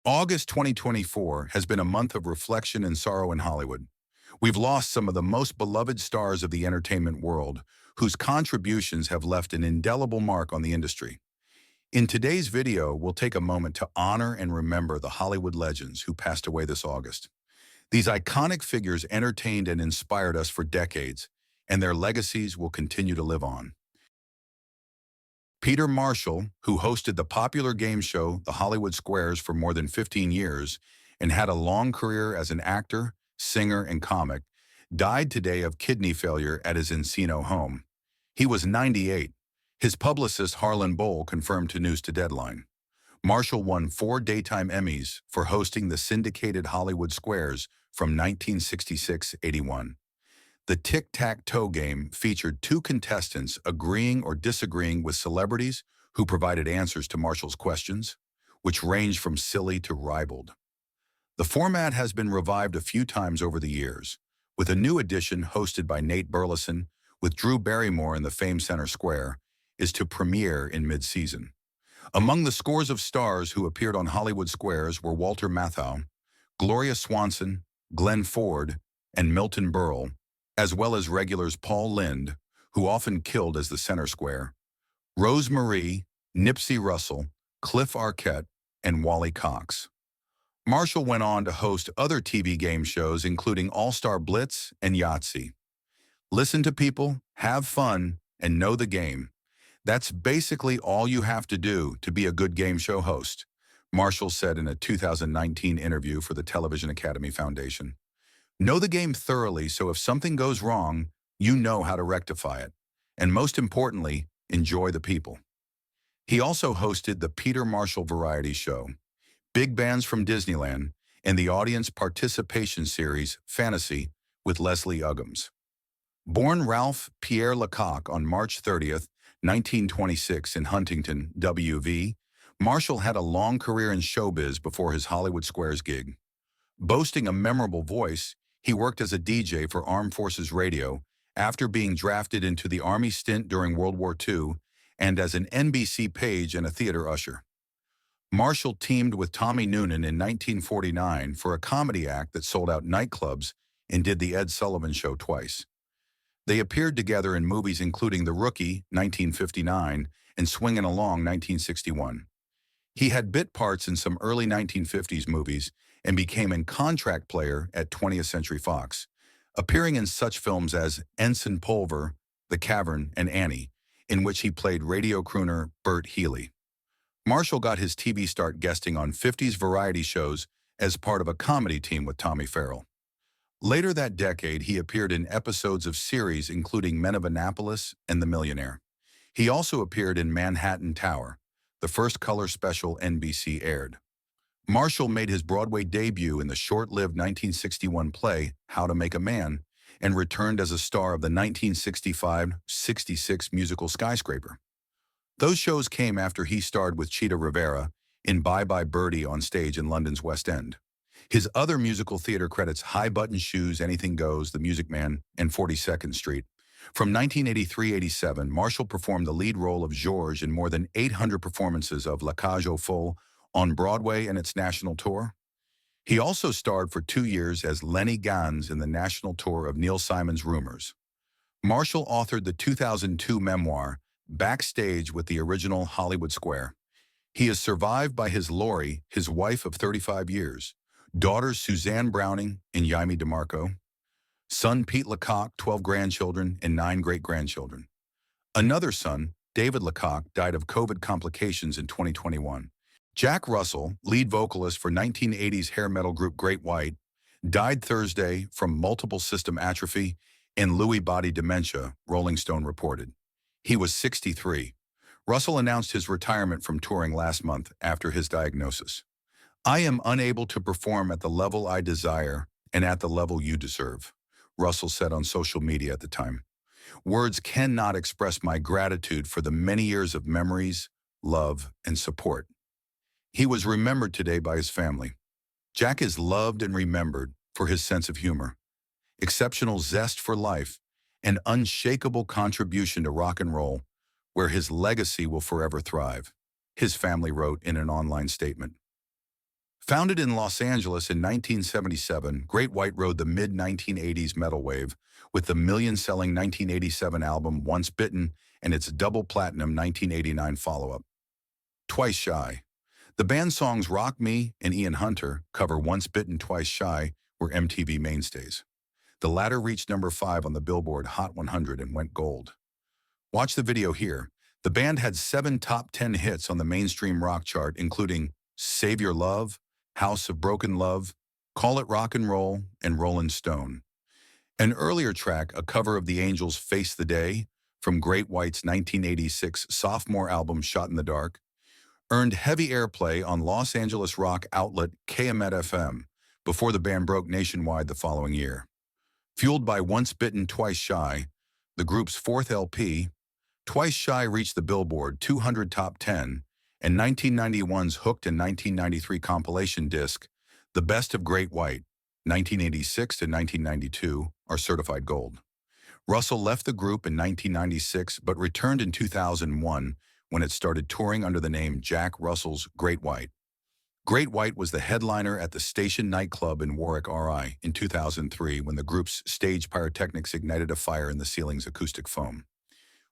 August 2024 has been a month of reflection and sorrow in Hollywood. We've lost some of the most beloved stars of the entertainment world, whose contributions have left an indelible mark on the industry. In today's video, we'll take a moment to honor and remember the Hollywood legends who passed away this August. These iconic figures entertained and inspired us for decades, and their legacies will continue to live on. Peter Marshall, who hosted the popular game show The Hollywood Squares for more than 15 years and had a long career as an actor, singer, and comic, died today of kidney failure at his Encino home. He was 98. His publicist Harlan Bowl confirmed to News to Deadline. Marshall won 4 daytime Emmys for hosting the syndicated Hollywood Squares from 1966-81. The tic-tac-toe game featured 2 contestants agreeing or disagreeing with celebrities who provided answers to Marshall's questions, which ranged from silly to ribald. The format has been revived a few times over the years, with a new edition hosted by Nate Burleson with Drew Barrymore in the famed Center Square, is to premiere in mid-season. Among the scores of stars who appeared on Hollywood Squares were Walter Matthau, Gloria Swanson, Glenn Ford, and Milton Berle, as well as regulars Paul Lynde, who often killed as the Center Square, Rose Marie, Nipsey Russell, Cliff Arquette, and Wally Cox. Marshall went on to host other TV game shows including All-Star Blitz and Yahtzee. Listen to people, have fun, and know the game. That's basically all you have to do to be a good game show host, Marshall said in a 2019 interview for the Television Academy Foundation. Know the game thoroughly so if something goes wrong, you know how to rectify it. And most importantly, enjoy the people. He also hosted the Peter Marshall Variety Show, Big Bands from Disneyland, and the audience participation series Fantasy with Leslie Uggams. Born Ralph Pierre Lecoq on March 30th, 1926 in Huntington, WV, Marshall had a long career in showbiz before his Hollywood Squares gig. Boasting a memorable voice, he worked as a DJ for Armed Forces Radio after being drafted into the Army stint during World War II and as an NBC page and a theater usher. Marshall teamed with Tommy Noonan in 1949 for a comedy act that sold out nightclubs and did The Ed Sullivan Show twice. They appeared together in movies including The Rookie, 1959, and Swingin' Along, 1961. He had bit parts in some early 1950s movies and became a contract player at 20th Century Fox, appearing in such films as Ensign Pulver, The Cavern, and Annie, in which he played radio crooner Bert Healy. Marshall got his TV start guesting on 50s variety shows as part of a comedy team with Tommy Farrell. Later that decade, he appeared in episodes of series including Men of Annapolis and The Millionaire. He also appeared in Manhattan Tower, the first color special NBC aired. Marshall made his Broadway debut in the short-lived 1961 play How to Make a Man and returned as a star of the 1965-66 musical Skyscraper. Those shows came after he starred with Chita Rivera in Bye Bye Birdie on stage in London's West End. His other musical theater credits High Button Shoes, Anything Goes, The Music Man, and 42nd Street. From 1983-87, Marshall performed the lead role of Georges in more than 800 performances of La Cage aux Folles on Broadway and its national tour. He also starred for 2 years as Lenny Gans in the national tour of Neil Simon's Rumors. Marshall authored the 2002 memoir, Backstage with the Original Hollywood Square. He is survived by his Lori, his wife of 35 years, daughters Suzanne Browning and Yaimi DeMarco, son Pete Lecoq, 12 grandchildren, and 9 great-grandchildren. Another son, David Lecoq, died of COVID complications in 2021. Jack Russell, lead vocalist for 1980s hair metal group Great White, died Thursday from multiple system atrophy and Lewy body dementia, Rolling Stone reported. He was 63. Russell announced his retirement from touring last month after his diagnosis. "I am unable to perform at the level I desire and at the level you deserve," Russell said on social media at the time. "Words cannot express my gratitude for the many years of memories, love, and support." He was remembered today by his family. Jack is loved and remembered for his sense of humor, exceptional zest for life, and unshakable contribution to rock and roll, where his legacy will forever thrive, his family wrote in an online statement. Founded in Los Angeles in 1977, Great White rode the mid-1980s metal wave with the million-selling 1987 album Once Bitten and its double-platinum 1989 follow-up, Twice Shy. The band's songs Rock Me and Ian Hunter cover Once Bitten, Twice Shy were MTV mainstays. The latter reached number 5 on the Billboard Hot 100 and went gold. Watch the video here. The band had 7 top 10 hits on the mainstream rock chart, including Save Your Love, House of Broken Love, Call It Rock and Roll, and Rollin' Stone. An earlier track, a cover of the Angels' Face the Day, from Great White's 1986 sophomore album Shot in the Dark, earned heavy airplay on Los Angeles rock outlet KMET-FM before the band broke nationwide the following year. Fueled by Once Bitten, Twice Shy, the group's 4th LP, Twice Shy reached the Billboard 200 Top 10, and 1991's Hooked and 1993 compilation disc, The Best of Great White, 1986 to 1992, are certified gold. Russell left the group in 1996 but returned in 2001 when it started touring under the name Jack Russell's Great White. Great White was the headliner at the Station nightclub in Warwick, RI, in 2003 when the group's stage pyrotechnics ignited a fire in the ceiling's acoustic foam.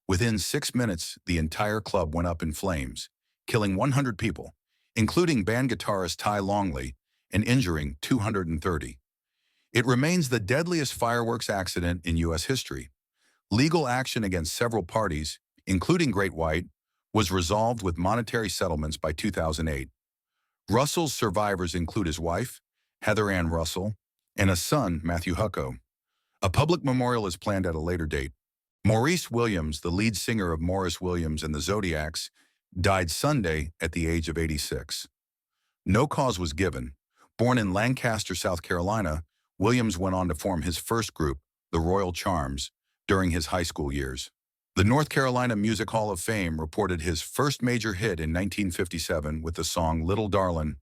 Within 6 minutes, the entire club went up in flames, killing 100 people, including band guitarist Ty Longley, and injuring 230. It remains the deadliest fireworks accident in U.S. history. Legal action against several parties, including Great White, was resolved with monetary settlements by 2008. Russell's survivors include his wife, Heather Ann Russell, and a son, Matthew Hucko. A public memorial is planned at a later date. Maurice Williams, the lead singer of Morris Williams and the Zodiacs, died Sunday at the age of 86. No cause was given. Born in Lancaster, South Carolina, Williams went on to form his first group, the Royal Charms, during his high school years. The North Carolina Music Hall of Fame reported his first major hit in 1957 with the song Little Darlin',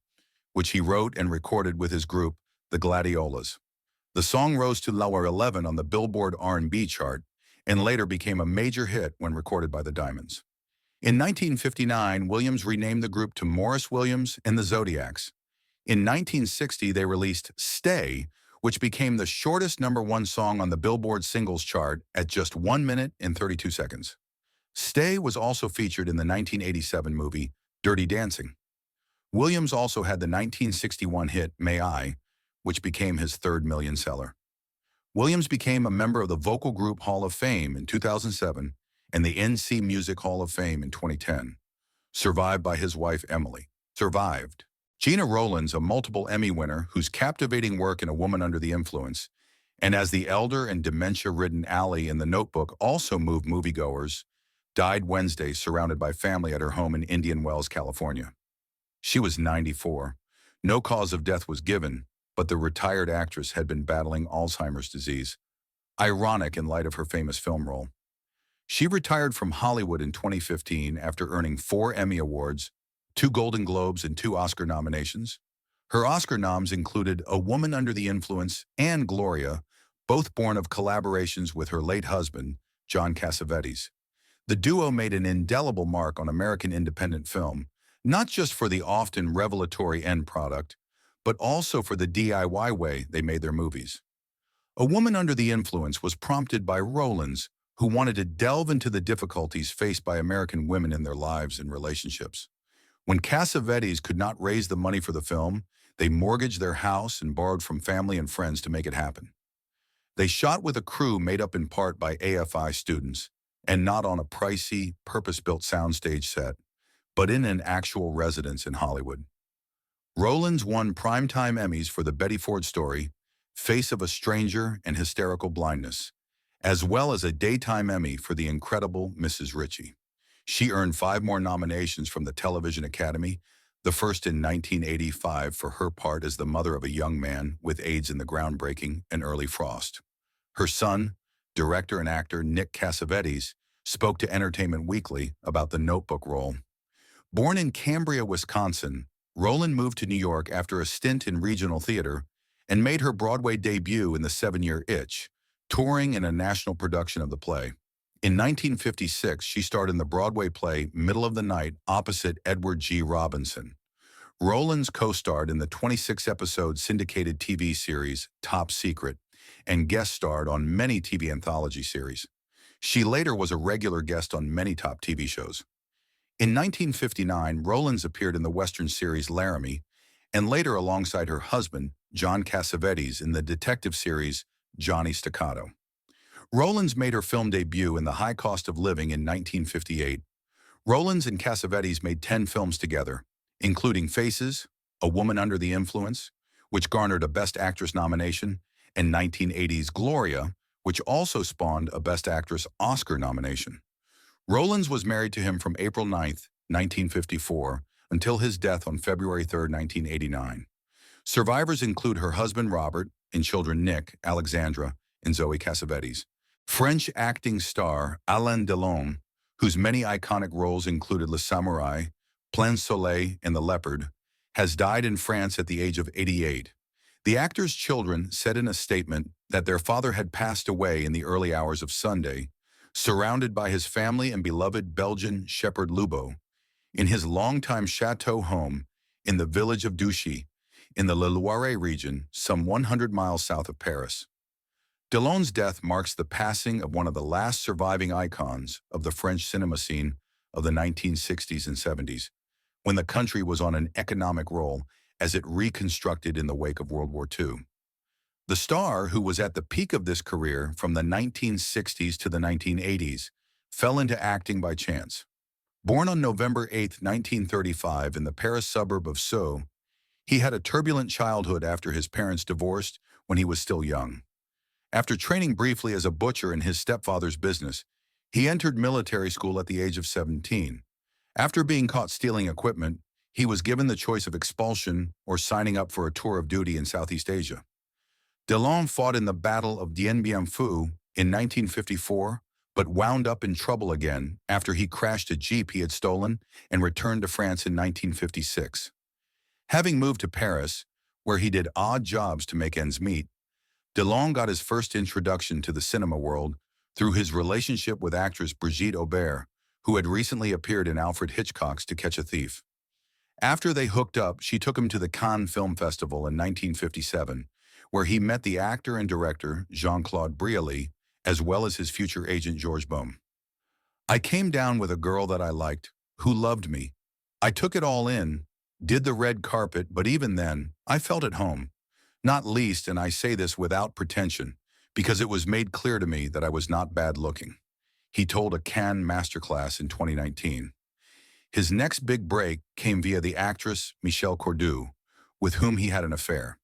which he wrote and recorded with his group, the Gladiolas. The song rose to number 11 on the Billboard R&B chart and later became a major hit when recorded by the Diamonds. In 1959, Williams renamed the group to Morris Williams and the Zodiacs. In 1960, they released Stay, which became the shortest #1 song on the Billboard singles chart at just 1 minute and 32 seconds. Stay was also featured in the 1987 movie Dirty Dancing. Williams also had the 1961 hit May I, which became his 3rd million seller. Williams became a member of the Vocal Group Hall of Fame in 2007 and the NC Music Hall of Fame in 2010, survived by his wife Emily. Survived. Gena Rowlands, a multiple Emmy winner whose captivating work in A Woman Under the Influence and as the elder and dementia-ridden Allie in The Notebook also moved moviegoers, died Wednesday surrounded by family at her home in Indian Wells, California. She was 94. No cause of death was given, but the retired actress had been battling Alzheimer's disease. Ironic in light of her famous film role. She retired from Hollywood in 2015 after earning 4 Emmy Awards, 2 Golden Globes, and 2 Oscar nominations. Her Oscar noms included A Woman Under the Influence and Gloria, both born of collaborations with her late husband, John Cassavetes. The duo made an indelible mark on American independent film, not just for the often revelatory end product, but also for the DIY way they made their movies. A Woman Under the Influence was prompted by Rowlands, who wanted to delve into the difficulties faced by American women in their lives and relationships. When Cassavetes could not raise the money for the film, they mortgaged their house and borrowed from family and friends to make it happen. They shot with a crew made up in part by AFI students, and not on a pricey, purpose-built soundstage set, but in an actual residence in Hollywood. Rowlands won Primetime Emmys for The Betty Ford Story, Face of a Stranger, and Hysterical Blindness, as well as a Daytime Emmy for The Incredible Mrs. Ritchie. She earned 5 more nominations from the Television Academy, the first in 1985 for her part as the mother of a young man with AIDS in the groundbreaking An Early Frost. Her son, director and actor Nick Cassavetes, spoke to Entertainment Weekly about the Notebook role. Born in Cambria, Wisconsin, Rowland moved to New York after a stint in regional theater and made her Broadway debut in The 7-Year Itch, touring in a national production of the play. In 1956, she starred in the Broadway play Middle of the Night opposite Edward G. Robinson. Rollins co-starred in the 26-episode syndicated TV series Top Secret and guest starred on many TV anthology series. She later was a regular guest on many top TV shows. In 1959, Rollins appeared in the Western series Laramie, and later alongside her husband, John Cassavetes, in the detective series Johnny Staccato. Rollins made her film debut in The High Cost of Living in 1958. Rollins and Cassavetes made 10 films together, including Faces, A Woman Under the Influence, which garnered a Best Actress nomination, and 1980's Gloria, which also spawned a Best Actress Oscar nomination. Rollins was married to him from April 9, 1954, until his death on February 3, 1989. Survivors include her husband Robert and children Nick, Alexandra, and Zoe Cassavetes. French acting star Alain Delon, whose many iconic roles included Le Samouraï, Plein Soleil, and The Leopard, has died in France at the age of 88. The actor's children said in a statement that their father had passed away in the early hours of Sunday, surrounded by his family and beloved Belgian shepherd Lubo, in his longtime chateau home in the village of Douchy, in the Le Loiret region, some 100 miles south of Paris. Delon's death marks the passing of one of the last surviving icons of the French cinema scene of the 1960s and 70s, when the country was on an economic roll as it reconstructed in the wake of World War II. The star, who was at the peak of this career from the 1960s to the 1980s, fell into acting by chance. Born on November 8, 1935, in the Paris suburb of Sceaux, he had a turbulent childhood after his parents divorced when he was still young. After training briefly as a butcher in his stepfather's business, he entered military school at the age of 17. After being caught stealing equipment, he was given the choice of expulsion or signing up for a tour of duty in Southeast Asia. Delon fought in the Battle of Dien Bien Phu in 1954, but wound up in trouble again after he crashed a Jeep he had stolen and returned to France in 1956. Having moved to Paris, where he did odd jobs to make ends meet, Delon got his first introduction to the cinema world through his relationship with actress Brigitte Aubert, who had recently appeared in Alfred Hitchcock's To Catch a Thief. After they hooked up, she took him to the Cannes Film Festival in 1957, where he met the actor and director Jean-Claude Brialy, as well as his future agent Georges Baume. "I came down with a girl that I liked, who loved me. I took it all in, did the red carpet, but even then, I felt at home. Not least, and I say this without pretension, because it was made clear to me that I was not bad looking," he told a Cannes masterclass in 2019. His next big break came via the actress Michel Cordu, with whom he had an affair.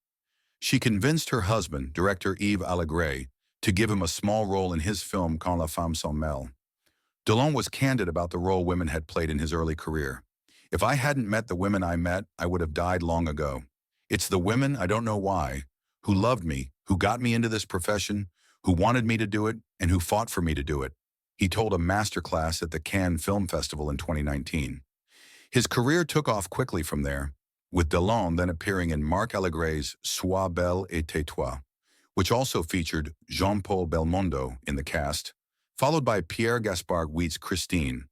She convinced her husband, director Yves Allégret, to give him a small role in his film Quand la femme s'en mêle. Delon was candid about the role women had played in his early career. "If I hadn't met the women I met, I would have died long ago. It's the women, I don't know why, who loved me, who got me into this profession, who wanted me to do it, and who fought for me to do it," he told a masterclass at the Cannes Film Festival in 2019. His career took off quickly from there, with Delon then appearing in Marc Allégret's Sois belle et tais-toi, which also featured Jean-Paul Belmondo in the cast, followed by Pierre Gaspard Huit's Christine,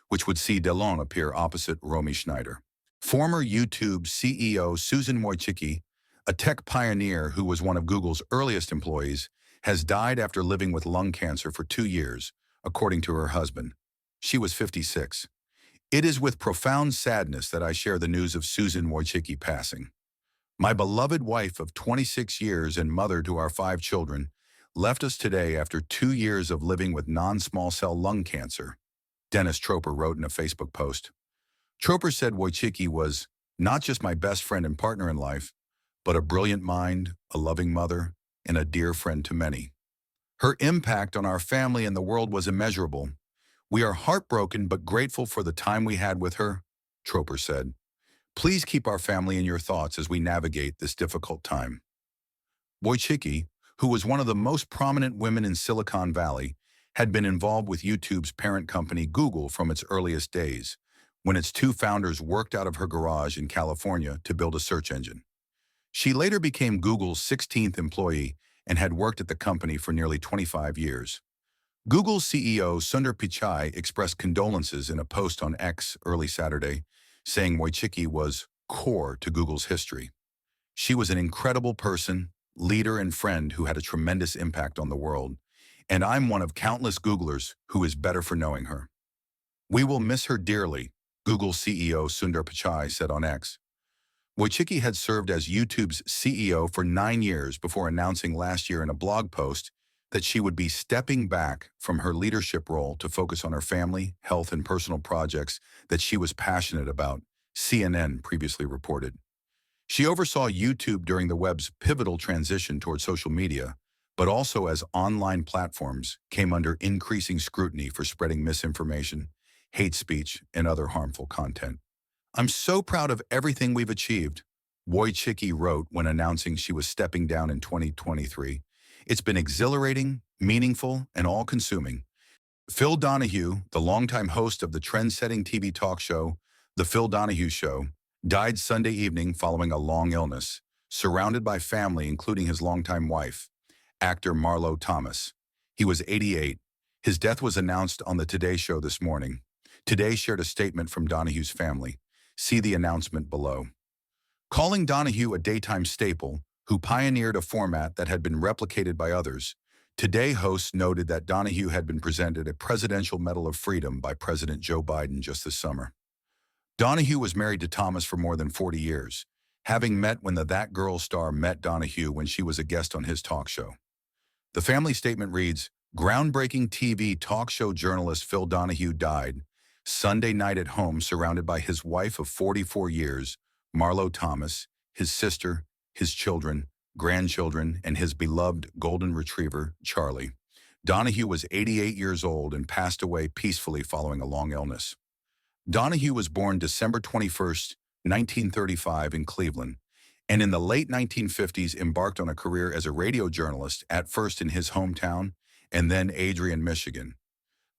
which would see Delon appear opposite Romy Schneider. Former YouTube CEO Susan Wojcicki, a tech pioneer who was one of Google's earliest employees, has died after living with lung cancer for 2 years, according to her husband. She was 56. "It is with profound sadness that I share the news of Susan Wojcicki passing. My beloved wife of 26 years and mother to our 5 children left us today after 2 years of living with non-small cell lung cancer," Dennis Troper wrote in a Facebook post. Troper said Wojcicki was not just my best friend and partner in life, but a brilliant mind, a loving mother, and a dear friend to many. "Her impact on our family and the world was immeasurable. We are heartbroken but grateful for the time we had with her," Troper said. "Please keep our family in your thoughts as we navigate this difficult time." Wojcicki, who was one of the most prominent women in Silicon Valley, had been involved with YouTube's parent company Google from its earliest days, when its 2 founders worked out of her garage in California to build a search engine. She later became Google's 16th employee and had worked at the company for nearly 25 years. Google CEO Sundar Pichai expressed condolences in a post on X early Saturday, saying Wojcicki was core to Google's history. She was an incredible person, leader, and friend who had a tremendous impact on the world, and I'm one of countless Googlers who is better for knowing her. We will miss her dearly, Google CEO Sundar Pichai said on X. Wojcicki had served as YouTube's CEO for 9 years before announcing last year in a blog post that she would be stepping back from her leadership role to focus on her family, health, and personal projects that she was passionate about, CNN previously reported. She oversaw YouTube during the web's pivotal transition toward social media, but also as online platforms came under increasing scrutiny for spreading misinformation, hate speech, and other harmful content. I'm so proud of everything we've achieved, Wojcicki wrote when announcing she was stepping down in 2023. It's been exhilarating, meaningful, and all-consuming. Phil Donahue, the longtime host of the trend-setting TV talk show, The Phil Donahue Show, died Sunday evening following a long illness, surrounded by family including his longtime wife, actor Marlo Thomas. He was 88. His death was announced on the Today Show this morning. Today shared a statement from Donahue's family. See the announcement below. Calling Donahue a daytime staple, who pioneered a format that had been replicated by others, Today hosts noted that Donahue had been presented a Presidential Medal of Freedom by President Joe Biden just this summer. Donahue was married to Thomas for more than 40 years, having met when the That Girl star met Donahue when she was a guest on his talk show. The family statement reads, groundbreaking TV talk show journalist Phil Donahue died Sunday night at home surrounded by his wife of 44 years, Marlo Thomas, his sister, his children, grandchildren, and his beloved golden retriever, Charlie. Donahue was 88 years old and passed away peacefully following a long illness. Donahue was born December 21, 1935 in Cleveland, and in the late 1950s embarked on a career as a radio journalist, at first in his hometown and then Adrian, Michigan.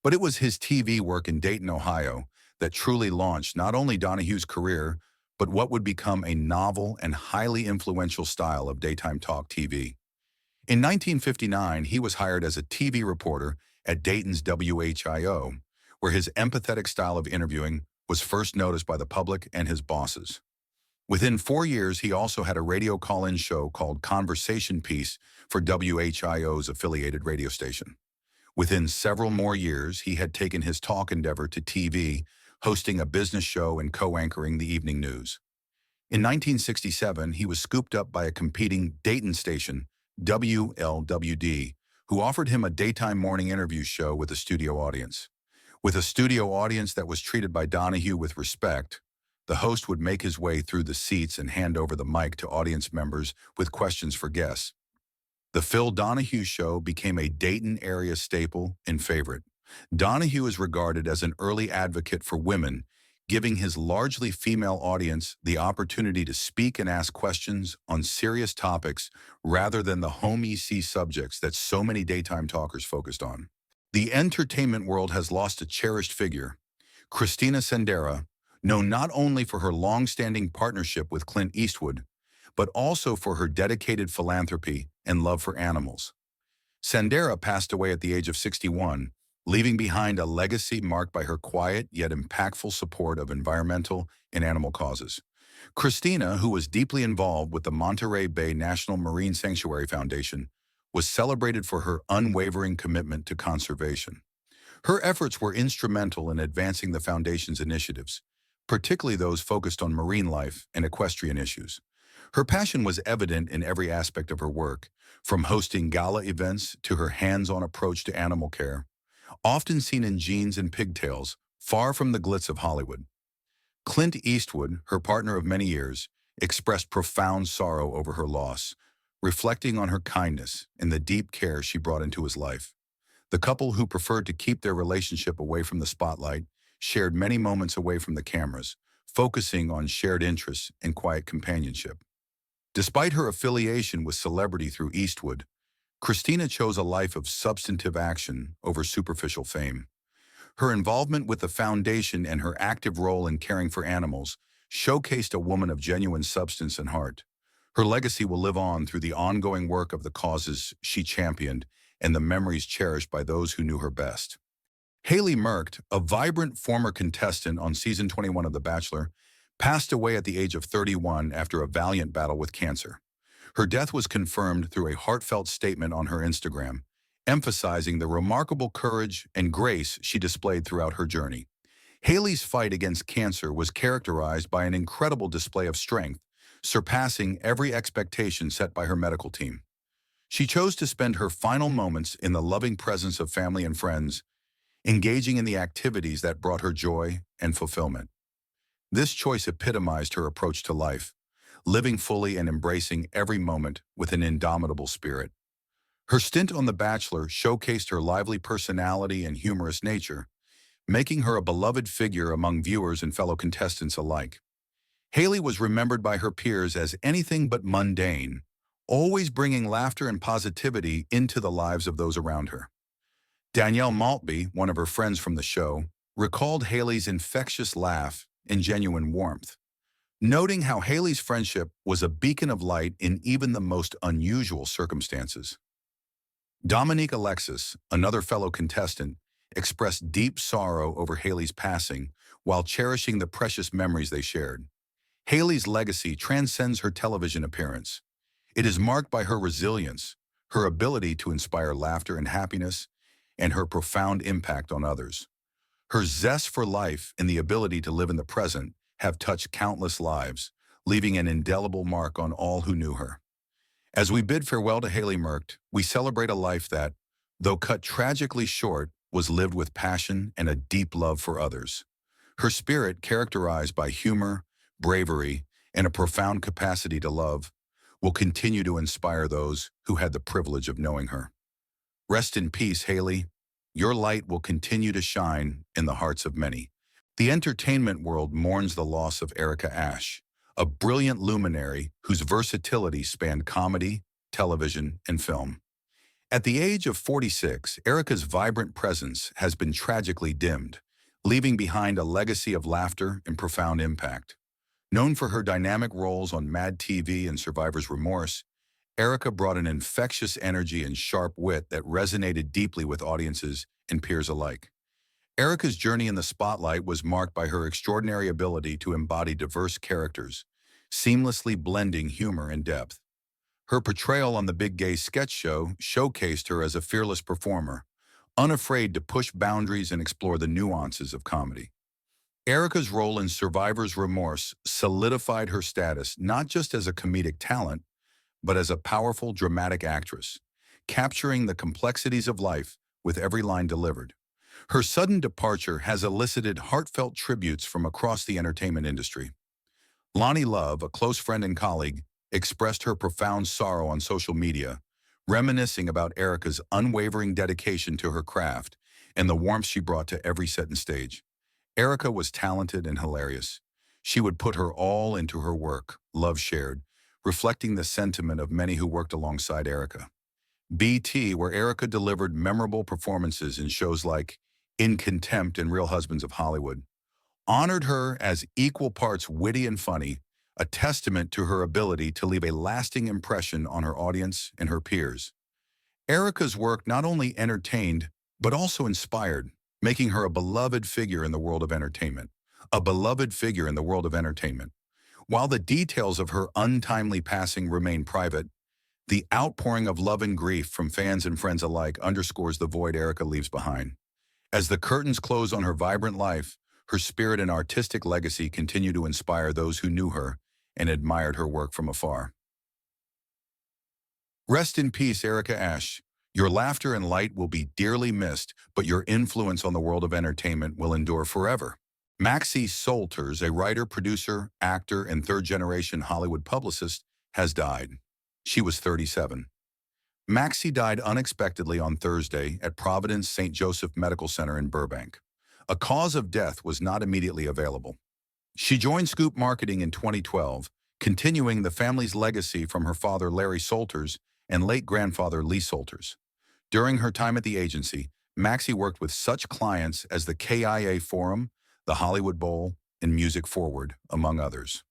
But it was his TV work in Dayton, Ohio, that truly launched not only Donahue's career, but what would become a novel and highly influential style of daytime talk TV. In 1959, he was hired as a TV reporter at Dayton's WHIO, where his empathetic style of interviewing was first noticed by the public and his bosses. Within 4 years, he also had a radio call-in show called Conversation Piece for WHIO's affiliated radio station. Within several more years, he had taken his talk endeavor to TV, hosting a business show and co-anchoring the evening news. In 1967, he was scooped up by a competing Dayton station, WLWD, who offered him a daytime morning interview show with a studio audience. With a studio audience that was treated by Donahue with respect, the host would make his way through the seats and hand over the mic to audience members with questions for guests. The Phil Donahue Show became a Dayton area staple and favorite. Donahue is regarded as an early advocate for women, giving his largely female audience the opportunity to speak and ask questions on serious topics rather than the home EC subjects that so many daytime talkers focused on. The entertainment world has lost a cherished figure. Christina Sendera, known not only for her long-standing partnership with Clint Eastwood, but also for her dedicated philanthropy and love for animals. Sendera passed away at the age of 61, leaving behind a legacy marked by her quiet yet impactful support of environmental and animal causes. Christina, who was deeply involved with the Monterey Bay National Marine Sanctuary Foundation, was celebrated for her unwavering commitment to conservation. Her efforts were instrumental in advancing the foundation's initiatives, particularly those focused on marine life and equestrian issues. Her passion was evident in every aspect of her work, from hosting gala events to her hands-on approach to animal care, often seen in jeans and pigtails, far from the glitz of Hollywood. Clint Eastwood, her partner of many years, expressed profound sorrow over her loss, reflecting on her kindness and the deep care she brought into his life. The couple, who preferred to keep their relationship away from the spotlight, shared many moments away from the cameras, focusing on shared interests and quiet companionship. Despite her affiliation with celebrity through Eastwood, Christina chose a life of substantive action over superficial fame. Her involvement with the foundation and her active role in caring for animals showcased a woman of genuine substance and heart. Her legacy will live on through the ongoing work of the causes she championed and the memories cherished by those who knew her best. Haley Merkt, a vibrant former contestant on season 21 of The Bachelor, passed away at the age of 31 after a valiant battle with cancer. Her death was confirmed through a heartfelt statement on her Instagram, emphasizing the remarkable courage and grace she displayed throughout her journey. Haley's fight against cancer was characterized by an incredible display of strength, surpassing every expectation set by her medical team. She chose to spend her final moments in the loving presence of family and friends, engaging in the activities that brought her joy and fulfillment. This choice epitomized her approach to life, living fully and embracing every moment with an indomitable spirit. Her stint on The Bachelor showcased her lively personality and humorous nature, making her a beloved figure among viewers and fellow contestants alike. Haley was remembered by her peers as anything but mundane, always bringing laughter and positivity into the lives of those around her. Danielle Maltby, one of her friends from the show, recalled Haley's infectious laugh and genuine warmth, noting how Haley's friendship was a beacon of light in even the most unusual circumstances. Dominique Alexis, another fellow contestant, expressed deep sorrow over Haley's passing while cherishing the precious memories they shared. Haley's legacy transcends her television appearance. It is marked by her resilience, her ability to inspire laughter and happiness, and her profound impact on others. Her zest for life and the ability to live in the present have touched countless lives, leaving an indelible mark on all who knew her. As we bid farewell to Haley Merkt, we celebrate a life that, though cut tragically short, was lived with passion and a deep love for others. Her spirit, characterized by humor, bravery, and a profound capacity to love, will continue to inspire those who had the privilege of knowing her. Rest in peace, Haley. Your light will continue to shine in the hearts of many. The entertainment world mourns the loss of Erica Ashe, a brilliant luminary whose versatility spanned comedy, television, and film. At the age of 46, Erica's vibrant presence has been tragically dimmed, leaving behind a legacy of laughter and profound impact. Known for her dynamic roles on Mad TV and Survivor's Remorse, Erica brought an infectious energy and sharp wit that resonated deeply with audiences and peers alike. Erica's journey in the spotlight was marked by her extraordinary ability to embody diverse characters, seamlessly blending humor and depth. Her portrayal on The Big Gay Sketch Show showcased her as a fearless performer, unafraid to push boundaries and explore the nuances of comedy. Erica's role in Survivor's Remorse solidified her status not just as a comedic talent, but as a powerful dramatic actress, capturing the complexities of life with every line delivered. Her sudden departure has elicited heartfelt tributes from across the entertainment industry. Lonnie Love, a close friend and colleague, expressed her profound sorrow on social media, reminiscing about Erica's unwavering dedication to her craft and the warmth she brought to every set and stage. Erica was talented and hilarious. She would put her all into her work, love shared, reflecting the sentiment of many who worked alongside Erica. BT, where Erica delivered memorable performances in shows like In Contempt and Real Husbands of Hollywood, honored her as equal parts witty and funny, a testament to her ability to leave a lasting impression on her audience and her peers. Erica's work not only entertained, but also inspired, making her a beloved figure in the world of entertainment. A beloved figure in the world of entertainment. While the details of her untimely passing remain private, the outpouring of love and grief from fans and friends alike underscores the void Erica leaves behind. As the curtains close on her vibrant life, her spirit and artistic legacy continue to inspire those who knew her and admired her work from afar. Rest in peace, Erica Ashe. Your laughter and light will be dearly missed, but your influence on the world of entertainment will endure forever. Maxie Solters, a writer, producer, actor, and third-generation Hollywood publicist, has died. She was 37. Maxie died unexpectedly on Thursday at Providence St. Joseph Medical Center in Burbank. A cause of death was not immediately available. She joined Scoop Marketing in 2012, continuing the family's legacy from her father Larry Solters and late grandfather Lee Solters. During her time at the agency, Maxie worked with such clients as the KIA Forum, the Hollywood Bowl, and Music Forward, among others.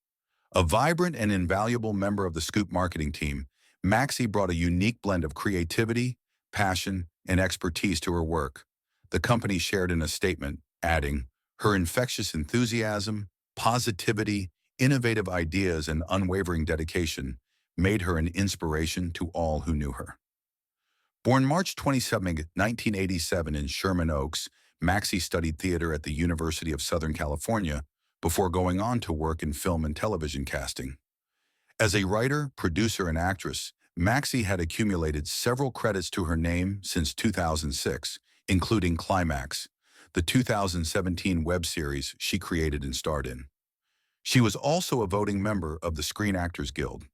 A vibrant and invaluable member of the Scoop marketing team, Maxie brought a unique blend of creativity, passion, and expertise to her work. The company shared in a statement, adding, "Her infectious enthusiasm, Positivity, innovative ideas, and unwavering dedication made her an inspiration to all who knew her. Born March 27, 1987 in Sherman Oaks, Maxie studied theater at the University of Southern California before going on to work in film and television casting. As a writer, producer, and actress, Maxie had accumulated several credits to her name since 2006, including Climax, the 2017 web series she created and starred in. She was also a voting member of the Screen Actors Guild.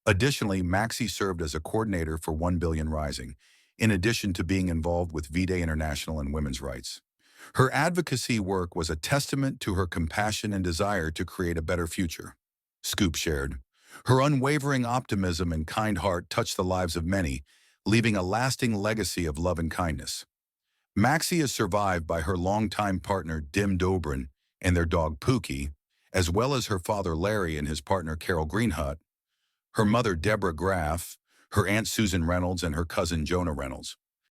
Additionally, Maxie served as a coordinator for 1 Billion Rising, in addition to being involved with V-Day International and women's rights. Her advocacy work was a testament to her compassion and desire to create a better future. Scoop shared. Her unwavering optimism and kind heart touched the lives of many, leaving a lasting legacy of love and kindness. Maxie is survived by her longtime partner Dim Dobrin and their dog Pookie, as well as her father Larry and his partner Carol Greenhut, her mother Deborah Graff, her aunt Susan Reynolds, and her cousin Jonah Reynolds.